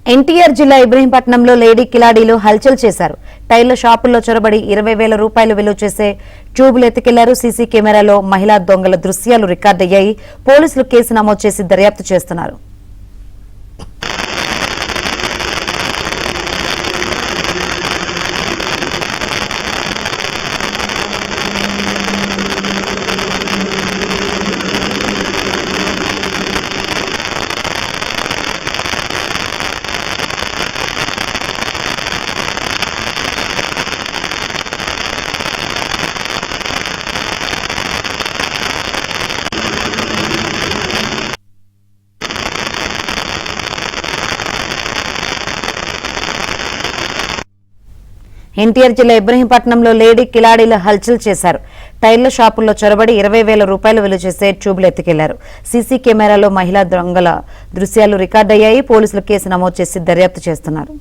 ఎన్టీఆర్ జిల్లా ఇబ్రహీంపట్నంలో లేడీ కిలాడీలు హల్చల్ చేశారు. టైర్ల షాపుల్లో చొరబడి 20,000 రూపాయలు విలువ చేసే ట్యూబులు ఎత్తుకెళ్లారు. సీసీ కెమెరాలో మహిళా దొంగల దృశ్యాలు రికార్డయ్యాయి. పోలీసులు కేసు నమోదు చేసి దర్యాప్తు చేస్తున్నారు. ఎన్టీఆర్ జిల్లా ఇబ్రహీంపట్నంలో లేడీ కిలాడీలు హల్చల్ చేశారు. టైర్ల షాపుల్లో చొరబడి 20,000 రూపాయలు విలువ చేసే ట్యూబులు ఎత్తుకెళ్లారు. సీసీ కెమెరాలో మహిళా దొంగల దృశ్యాలు రికార్డయ్యాయి. పోలీసులు కేసు నమోదు చేసి దర్యాప్తు చేస్తున్నారు.